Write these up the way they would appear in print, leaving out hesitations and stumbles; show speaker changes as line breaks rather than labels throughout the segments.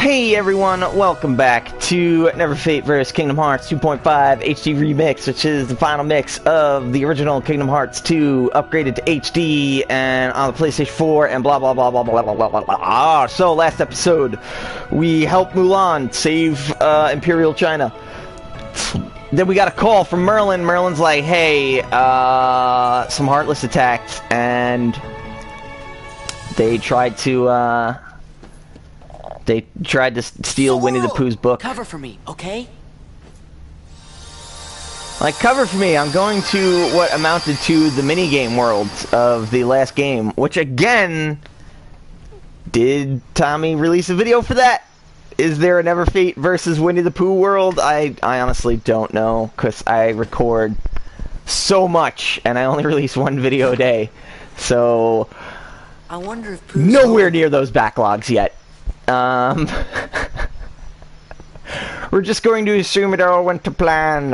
Hey everyone, welcome back to Neverfate vs. Kingdom Hearts 2.5 HD Remix, which is the final mix of the original Kingdom Hearts 2 upgraded to HD and on the PlayStation 4 and blah blah blah blah blah blah blah blah blah. So last episode, we helped Mulan save Imperial China. Then we got a call from Merlin. Merlin's like, hey, some Heartless attacked and they tried to steal Winnie the Pooh's book.
Cover for me, okay?
Like, cover for me. I'm going to what amounted to the minigame world of the last game, which again, did Tommy release a video for that? Is there a Neverfate versus Winnie the Pooh world? I honestly don't know, because I record so much, and I only release one video a day. So,
I wonder if Pooh's
nowhere near those backlogs yet. We're just going to assume it all went to plan.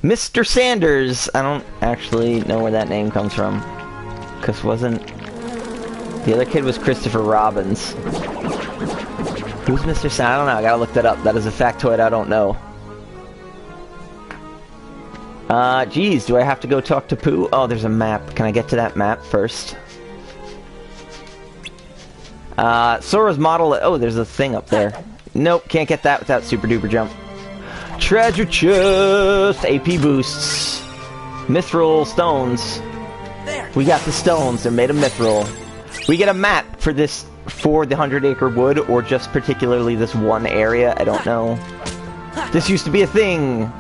Mr. Sanders, I don't actually know where that name comes from, because the other kid was Christopher Robbins. Who's Mr. Sanders? I don't know, I gotta look that up. That is a factoid I don't know. Geez, do I have to go talk to Pooh? Oh, there's a map. Can I get to that map first? Sora's model... Oh, there's a thing up there. Nope, can't get that without Super Duper Jump. Treasure chest! AP boosts. Mithril stones. We got the stones. They're made of mithril. We get a map for this, for the 100-acre wood, or just particularly this one area. I don't know. This used to be a thing.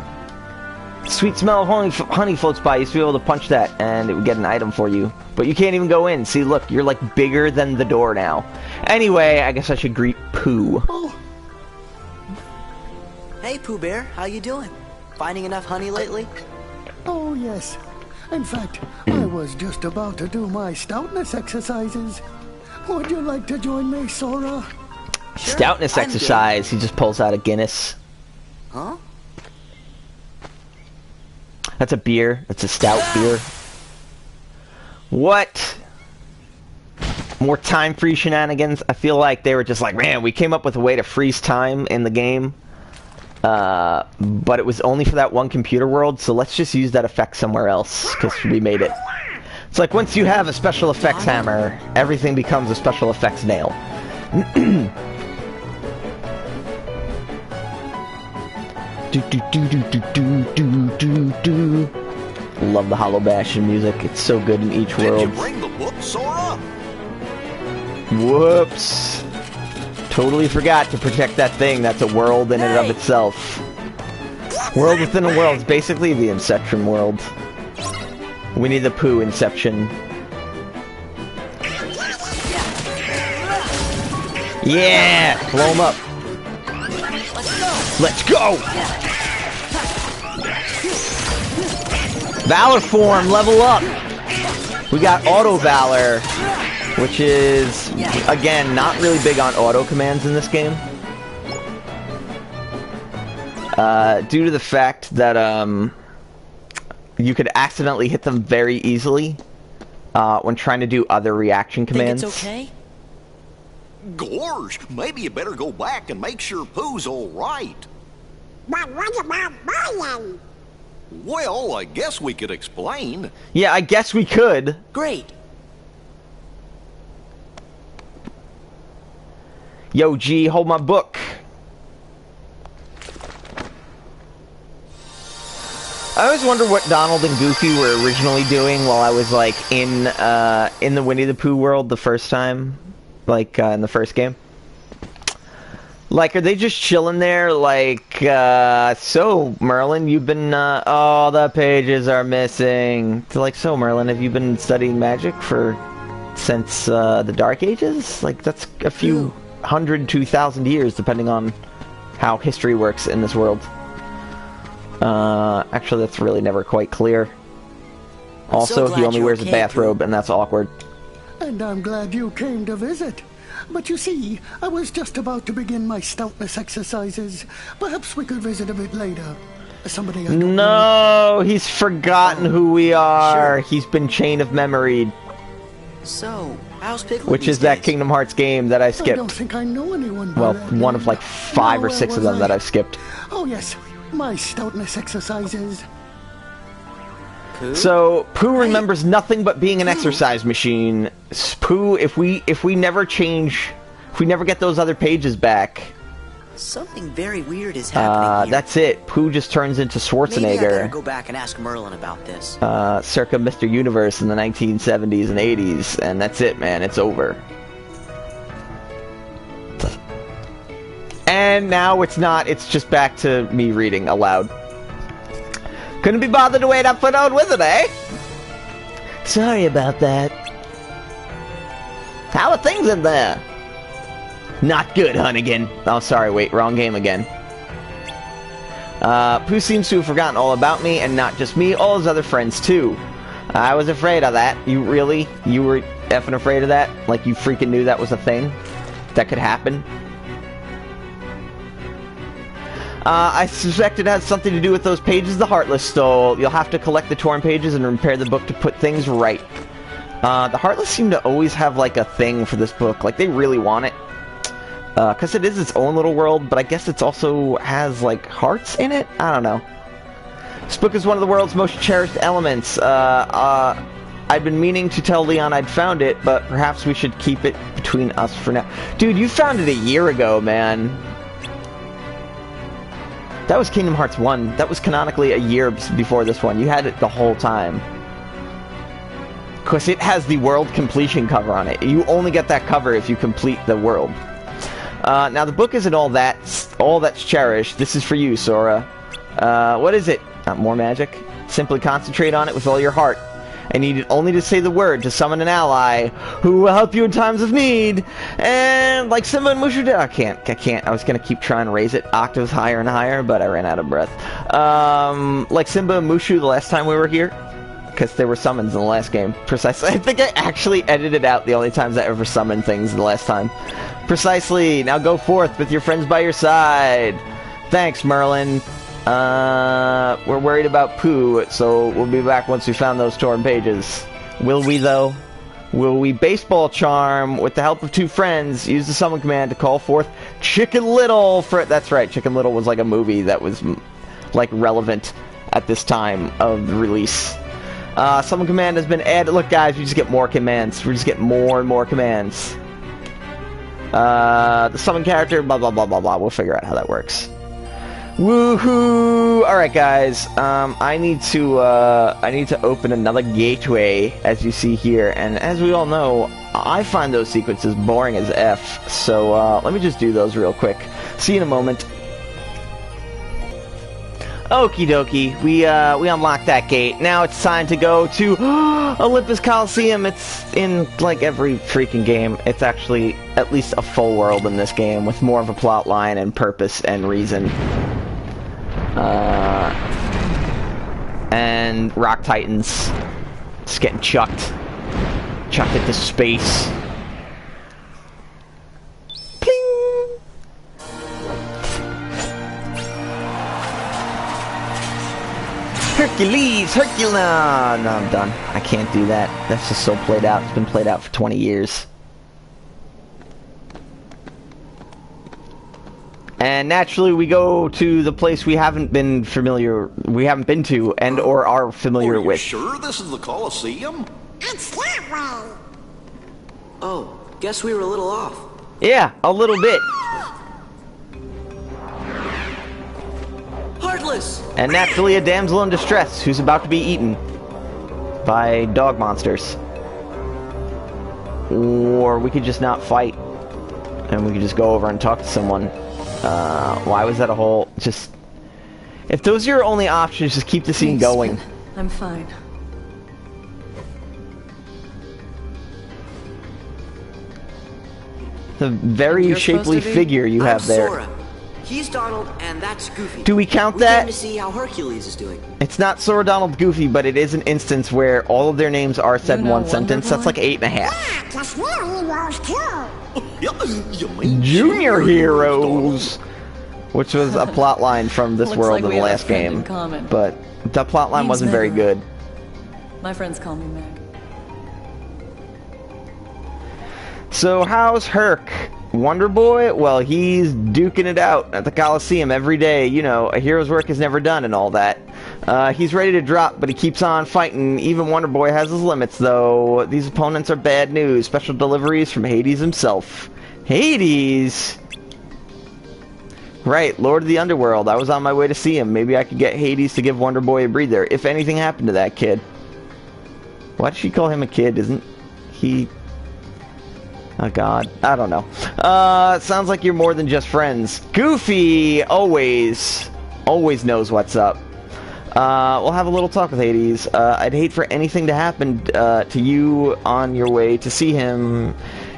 Sweet smell of honey floats by. You used to be able to punch that and it would get an item for you. But you can't even go in. See, look, you're like bigger than the door now. Anyway, I guess I should greet Pooh.
Oh. Hey, Pooh Bear, how you doing? Finding enough honey lately?
Oh, yes. In fact, I was just about to do my stoutness exercises. Would you like to join me, Sora?
Sure,
Stoutness exercise. He just pulls out a Guinness.
Huh?
That's a beer. That's a stout beer. What? More time-free shenanigans? I feel like they were just like, man, we came up with a way to freeze time in the game. But it was only for that one computer world, so let's just use that effect somewhere else, because we made it. It's like once you have a special effects hammer, everything becomes a special effects nail. Love the Hollow Bastion music. It's so good in each world.
Did you bring the book, Sora?
Whoops. Totally forgot to protect that thing. That's a world in and of itself. World within a world is basically the Inception world. Winnie the Pooh Inception. Yeah! Blow him up. Let's go! Valor form, level up! We got Auto Valor, which is, again, not really big on auto commands in this game. Due to the fact that, you could accidentally hit them very easily, when trying to do other reaction commands.
Think it's okay?
Gorge, maybe you better go back and make sure Pooh's all right.
But what about Brian?
Well, I guess we could explain.
Yeah, I guess we could.
Great.
Yo, G, hold my book. I always wonder what Donald and Goofy were originally doing while I was, like, in the Winnie the Pooh world the first time. Like, in the first game. Like, are they just chilling there, like, so, Merlin, you've been, oh, the pages are missing. They're like, so, Merlin, have you been studying magic since, the Dark Ages? Like, that's a few hundred to 1,000 years, depending on how history works in this world. Actually, that's really never quite clear. Also, he only wears a bathrobe, and that's awkward.
And I'm glad you came to visit. But you see, I was just about to begin my stoutness exercises. Perhaps we could visit a bit later. Somebody I don't know.
No, he's forgotten who we are.
Sure.
He's been chain of memory,
So, how's Piglet
which
these
is that
days?
Kingdom Hearts game that I
I don't
skipped.
think I know anyone by
Well,
that
one
name.
of like 5
Now,
or 6 of
where
them
was
that
I?
I've skipped.
Oh yes, my stoutness exercises.
Pooh?
So Pooh remembers nothing but being an exercise machine. Pooh, if we never change, if we never get those other pages back,
Something very weird is happening here.
that's it. Pooh just turns into
Maybe I better
Schwarzenegger,
go back and ask Merlin about this.
circa Mr. Universe in the 1970s and 80s, and that's it, man. It's over. And now it's not. It's just back to me reading aloud. Couldn't be bothered to wait up for an old wizard, eh? Sorry about that. How are things in there? Not good, Hunnigan. Oh, sorry, wait, wrong game again. Pooh seems to have forgotten all about me, and not just me, all his other friends, too. I was afraid of that. You really? You were effing afraid of that? Like, you freaking knew that was a thing? That could happen? I suspect it has something to do with those pages the Heartless stole. You'll have to collect the torn pages and repair the book to put things right. The Heartless seem to always have, like, a thing for this book. Like, they really want it. Because it is its own little world, but I guess it also has, like, hearts in it? I don't know. This book is one of the world's most cherished elements. I'd been meaning to tell Leon I'd found it, but perhaps we should keep it between us for now. Dude, you found it a year ago, man. That was Kingdom Hearts 1. That was canonically a year before this one. You had it the whole time. Of course, it has the world completion cover on it. You only get that cover if you complete the world. Now, the book isn't all that's cherished. This is for you, Sora. What is it? More magic? Simply concentrate on it with all your heart. I needed only to say the word to summon an ally who will help you in times of need. And like Simba and Mushu did. I can't. I was going to keep trying to raise it octaves higher and higher, but I ran out of breath. Like Simba and Mushu the last time we were here. Because there were summons in the last game. Precisely. I think I actually edited out the only times I ever summoned things the last time. Precisely. Now go forth with your friends by your side. Thanks, Merlin. We're worried about Pooh, so we'll be back once we found those torn pages. Will we, though? Will we baseball charm with the help of 2 friends, use the summon command to call forth Chicken Little for... That's right, Chicken Little was like a movie that was, like, relevant at this time of the release. Summon command has been added. Look, guys, we just get more commands. We just get more and more commands. The summon character, blah, blah, blah, blah, blah. We'll figure out how that works. Woohoo! Alright, guys. I need to open another gateway, as you see here. And as we all know, I find those sequences boring as F. So, let me just do those real quick. See you in a moment. Okie dokie, we unlocked that gate. Now it's time to go to Olympus Coliseum. It's in, like, every freaking game. It's actually at least a full world in this game, with more of a plot line and purpose and reason. And Rock Titans just getting chucked into space. Hercules! Hercules! No, I'm done. I can't do that. That's just so played out. It's been played out for 20 years. And naturally, we go to the place we haven't been to, and or are familiar
Are you
with.
sure this is the Coliseum?
It's that way.
Oh, guess we were a little off.
Yeah, a little bit.
Heartless!
And naturally, a damsel in distress who's about to be eaten by dog monsters. Or we could just not fight, and we could just go over and talk to someone. Why was that a whole... Just... If those are your only options, just keep the scene going.
I'm fine.
The very
You're
shapely
supposed to be?
figure you have there.
Sora. He's Donald, and that's Goofy.
Do we count
We
that?
came to see how Hercules is doing.
It's not Sora, Donald, Goofy, but it is an instance where all of their names are said in
You know
one sentence. That's like
Wonderboy?
8.5.
Yeah, just little heroes too.
You mean
Junior heroes! which was a plot line from this
Looks
world
like
in
we
the
have a
last
friend in
game.
common.
But the plot line
Name's
wasn't very
Meg.
good.
My friends call me Meg.
So how's Herc? Wonder Boy? Well, he's duking it out at the Coliseum every day. You know, a hero's work is never done and all that. He's ready to drop, but he keeps on fighting. Even Wonder Boy has his limits, though. These opponents are bad news. Special deliveries from Hades himself. Hades? Right, Lord of the Underworld. I was on my way to see him. Maybe I could get Hades to give Wonder Boy a breather, if anything happened to that kid. Why did she call him a kid? Isn't he... Oh god, I don't know. Sounds like you're more than just friends. Goofy always knows what's up. We'll have a little talk with Hades. I'd hate for anything to happen to you on your way to see him.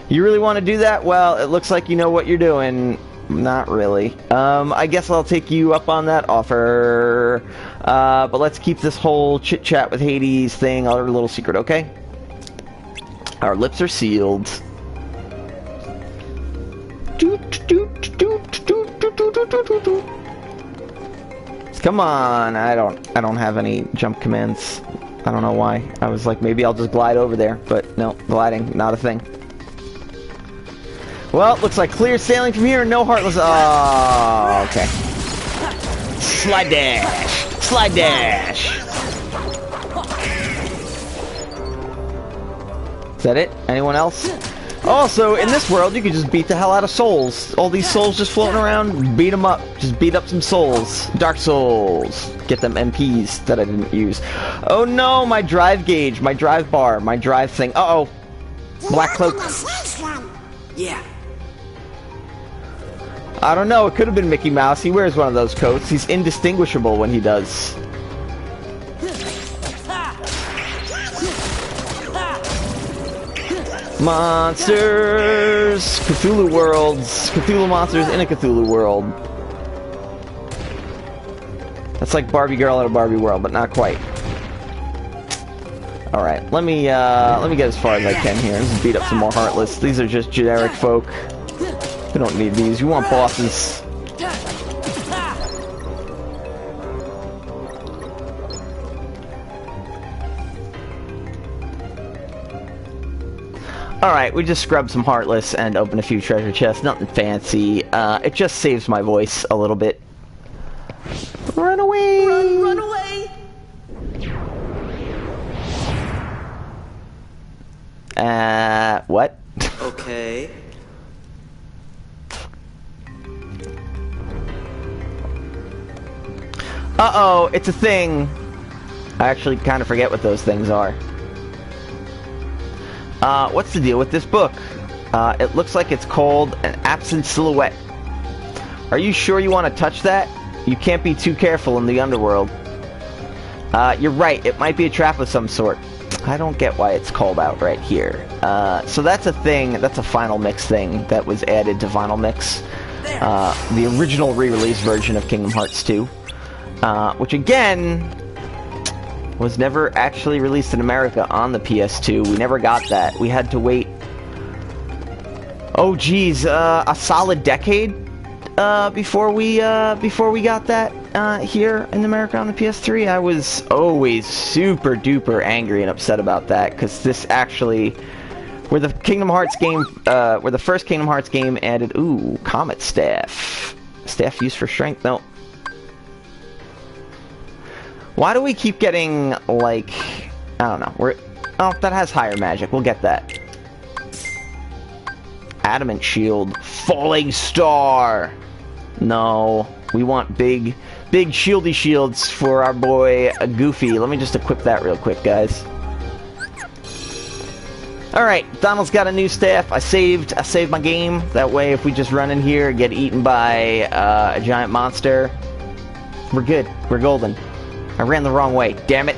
You really want to do that? Well, it looks like you know what you're doing. Not really. I guess I'll take you up on that offer. But let's keep this whole chit-chat with Hades thing our little secret, okay? Our lips are sealed. Come on, I don't have any jump commands. I don't know why. I was like, maybe I'll just glide over there, but no, gliding, not a thing. Well, looks like clear sailing from here, no heartless. Oh, okay. Slide dash, slide dash. Is that it? Anyone else? Also, in this world, you can just beat the hell out of souls. All these souls just floating around, beat them up. Just beat up some souls. Dark Souls. Get them MPs that I didn't use. Oh no, my drive gauge, my drive bar, my drive thing. Uh-oh. Black Cloak.
Yeah.
I don't know, it could have been Mickey Mouse. He wears one of those coats. He's indistinguishable when he does. Monsters! Cthulhu worlds. Cthulhu monsters in a Cthulhu world. That's like Barbie girl in a Barbie world, but not quite. Alright, let me get as far as I can here. Let's beat up some more Heartless. These are just generic folk. We don't need these. You want bosses. Alright, we just scrubbed some Heartless and opened a few treasure chests. Nothing fancy. It just saves my voice a little bit. Run away!
Run away!
What?
Okay.
Uh-oh, it's a thing. I actually kind of forget what those things are. What's the deal with this book? It looks like it's called An Absent Silhouette. Are you sure you want to touch that? You can't be too careful in the underworld. You're right, it might be a trap of some sort. I don't get why it's called out right here. So that's a thing, that's a Final Mix thing that was added to Final Mix. The original re-release version of Kingdom Hearts 2. Which again... was never actually released in America on the PS2. We never got that. We had to wait... oh geez, a solid decade before we got that here in America on the PS3. I was always super duper angry and upset about that, because this actually... where the Kingdom Hearts game, where the first Kingdom Hearts game added... ooh, Comet Staff. Staff used for strength? No. Why do we keep getting, like... I don't know. Oh, that has higher magic. We'll get that. Adamant Shield. Falling Star! No. We want big shieldy shields for our boy Goofy. Let me just equip that real quick, guys. Alright, Donald's got a new staff. I saved my game. That way, if we just run in here and get eaten by a giant monster, we're good. We're golden. I ran the wrong way. Damn it.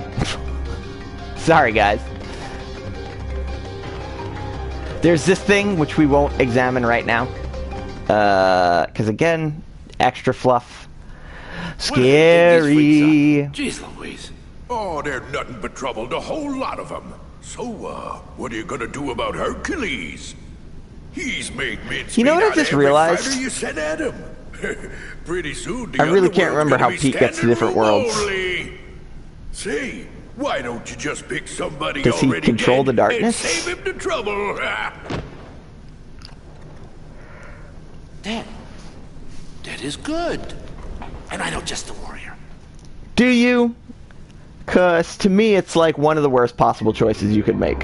Sorry, guys. There's this thing, which we won't examine right now. Because again, extra fluff. Scary.
Jeez Louise. Oh, they're nothing but trouble, the whole lot of them. So, what are you gonna do about Hercules? He's made mincemeat
You know what I
out of
just
every
realized?
fighter you sent at him. Pretty soon the
I really can't
underworld's
remember
gonna
how
be
Pete gets to
standing
different
room
worlds.
only. Say, why don't you just pick somebody
Does he
already
control
dead
the darkness?
and save him the trouble?
Dead. Dead is good. And I know just the warrior.
Do you? Cause to me it's like one of the worst possible choices you could make.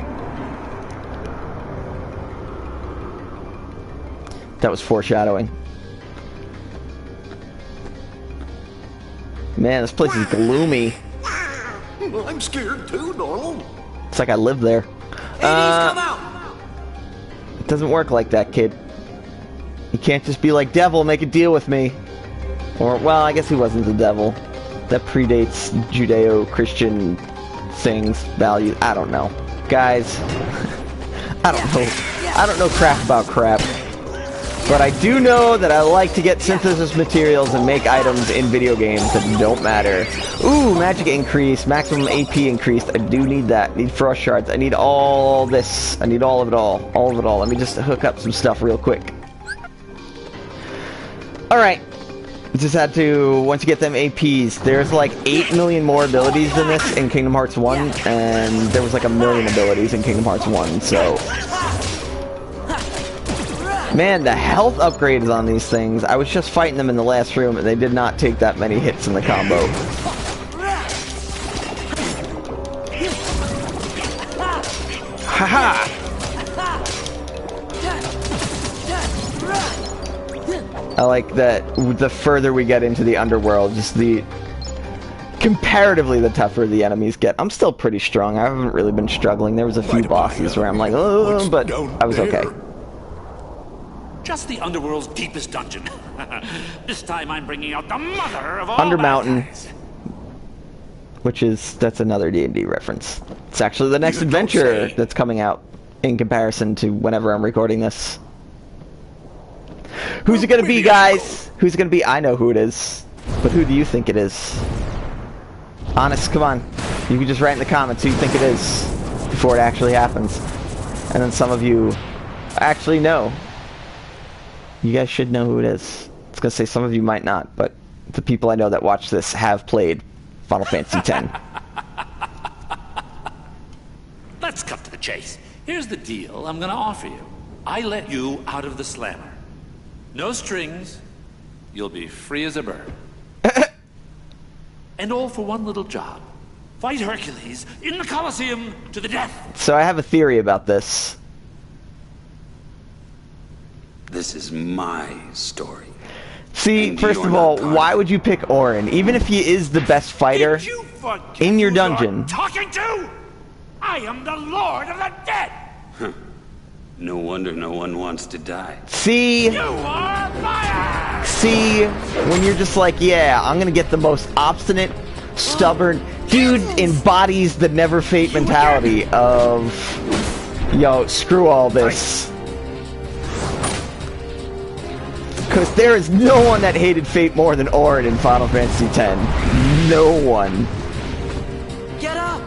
That was foreshadowing. Man, this place is gloomy.
I'm scared too, Donald.
It's like I live there.
Hades, come out!
It doesn't work like that, kid. You can't just be like, devil, make a deal with me. Or, well, I guess he wasn't the devil. That predates Judeo-Christian things, values. I don't know. Guys, I don't know. I don't know crap about crap. But I do know that I like to get synthesis materials and make items in video games that don't matter. Ooh, magic increase, maximum AP increased. I do need that. I need frost shards. I need all this. I need all of it all. All of it all. Let me just hook up some stuff real quick. Alright. Just had to, once you get them APs, there's like 8 million more abilities than this in Kingdom Hearts 1, and there was like 1 million abilities in Kingdom Hearts 1, so... Man, the health upgrades on these things, I was just fighting them in the last room, and they did not take that many hits in the combo. Haha! I like that the further we get into the underworld, just the... comparatively the tougher the enemies get. I'm still pretty strong. I haven't really been struggling. There was a few bosses where I'm like, oh, but I was okay.
Just the underworld's deepest dungeon. This time I'm bringing out the mother of all
Under Mountain,
bad guys.
which is, that's another D&D reference. It's actually the next adventure that's coming out in comparison to whenever I'm recording this. Who's it gonna be, guys? Who's it gonna be? I know who it is. But who do you think it is? Honest, come on. You can just write in the comments who you think it is before it actually happens. And then some of you actually know. You guys should know who it is. I was gonna say some of you might not, but the people I know that watch this have played Final Fantasy X.
Let's cut to the chase. Here's the deal I'm gonna offer you. I let you out of the slammer. No strings. You'll be free as a bird. And all for one little job. Fight Hercules in the Coliseum to the death.
So I have a theory about this.
This is my story.
See,
And
first
you're
of all,
not part
why
of
would you pick Auron? Even if he is the best fighter
Did you forget
in your
who you're
dungeon.
talking to? I am the Lord of the Dead.
No wonder no one wants to die.
See?
You are fire.
See? When you're just like, yeah, I'm gonna get the most obstinate, stubborn... Dude embodies the Neverfate mentality of... Yo, screw all this. Because there is no one that hated Fate more than Auron in Final Fantasy X. No one.
Get up!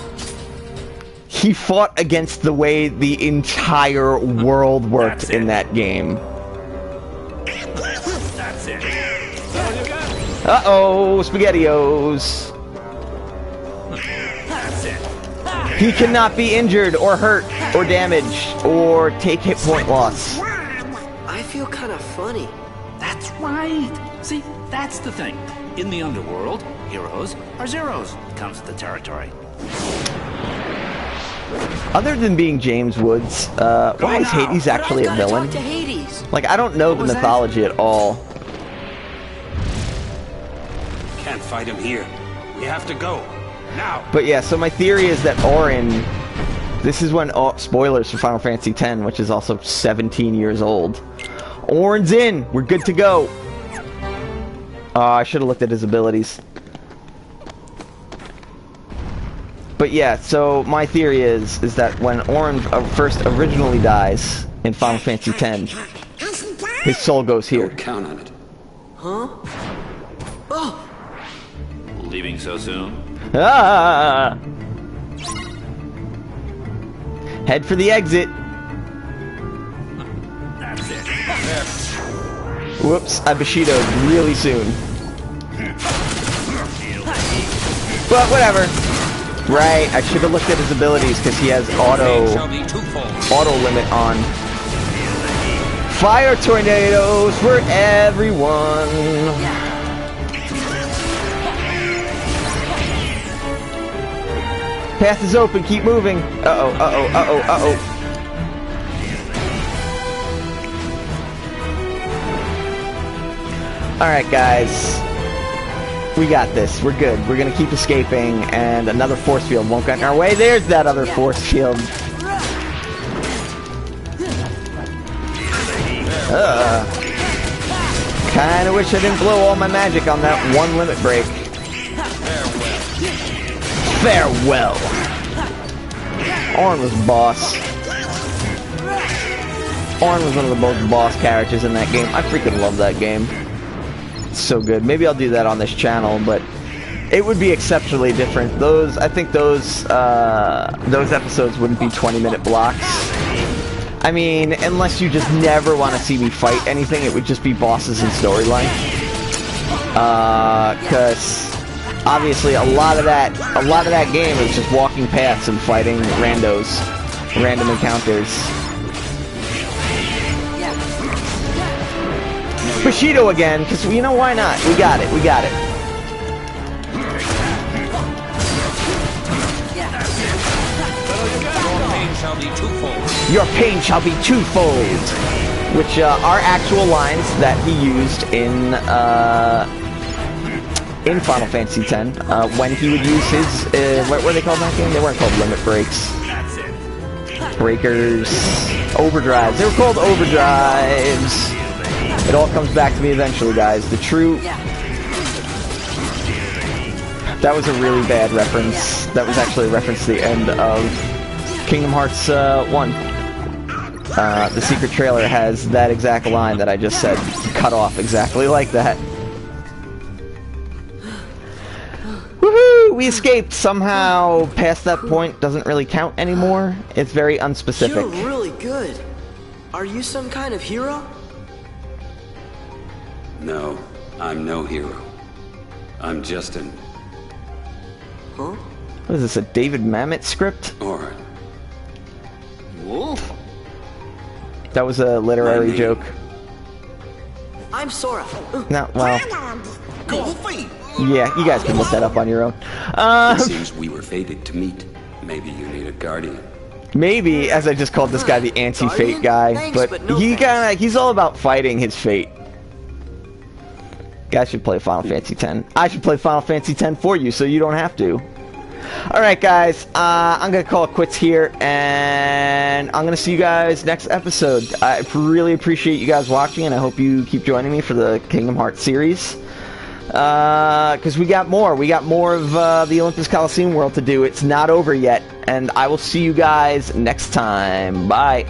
He fought against the way the entire world worked
That's
in
it.
that game.
That's it.
Uh-oh, SpaghettiOs.
That's it.
He cannot be injured or hurt or damaged or take hit point loss.
I feel kind of funny.
That's right. See, that's the thing. In the underworld, heroes are zeros. Comes with the territory.
Other than being James Woods, why is Hades actually a villain?
Talk to Hades.
Like, I don't know the mythology at all.
Can't fight him here. We have to go. Now.
But yeah, so my theory is that Auron... This is when... spoilers for Final Fantasy X, which is also 17 years old. Auron's in! We're good to go! I should have looked at his abilities. But yeah, so my theory is that when Auron first originally dies in Final Fantasy X, his soul goes here.
Don't count on it.
Huh? Oh!
Leaving so soon?
Ah! Head for the exit.
That's it.
Whoops, I Bushido'd really soon. But whatever. Right, I should have looked at his abilities because he has auto limit on. Fire tornadoes for everyone. Path is open, keep moving. Uh-oh, uh-oh, uh-oh, uh-oh. Alright, guys. We got this. We're good. We're gonna keep escaping, and another force field won't get in our way. There's that other force field. Kinda wish I didn't blow all my magic on that one limit break. Farewell. Orn was boss. Orn was one of the most boss characters in that game. I freaking love that game. It's so good. Maybe I'll do that on this channel, but it would be exceptionally different. I think those episodes wouldn't be 20-minute blocks. I mean, unless you just never want to see me fight anything, it would just be bosses and storyline. Because obviously a lot of that game is just walking paths and fighting random encounters. Bushido again, because you know why not? We got it. Your pain shall be twofold. Which are actual lines that he used in Final Fantasy X when he would use his what were they called in that game? They weren't called limit breaks. Breakers, overdrives. They were called overdrives. It all comes back to me eventually, guys. The true... That was a really bad reference. That was actually a reference to the end of Kingdom Hearts 1. The secret trailer has that exact line that I just said, cut off exactly like that. Woohoo! We escaped somehow. Past that point doesn't really count anymore. It's very unspecific.
You're really good. Are you some kind of hero?
No, I'm no hero. I'm just an...
Huh?
What is this, a David Mamet script?
Or...
Wolf?
That was a literary joke.
I'm Sora.
No, well...
Goofy!
Yeah, you guys can look that up on your own.
It seems we were fated to meet. Maybe you need a guardian.
Maybe, as I just called this guy the anti-fate guy,
Thanks,
but
but no
he's all about fighting his fate. Guys should play Final Fantasy X. I should play Final Fantasy X for you, so you don't have to. Alright, guys, I'm going to call it quits here, and I'm going to see you guys next episode. I really appreciate you guys watching, and I hope you keep joining me for the Kingdom Hearts series. Because we got more of the Olympus Coliseum world to do. It's not over yet, and I will see you guys next time. Bye.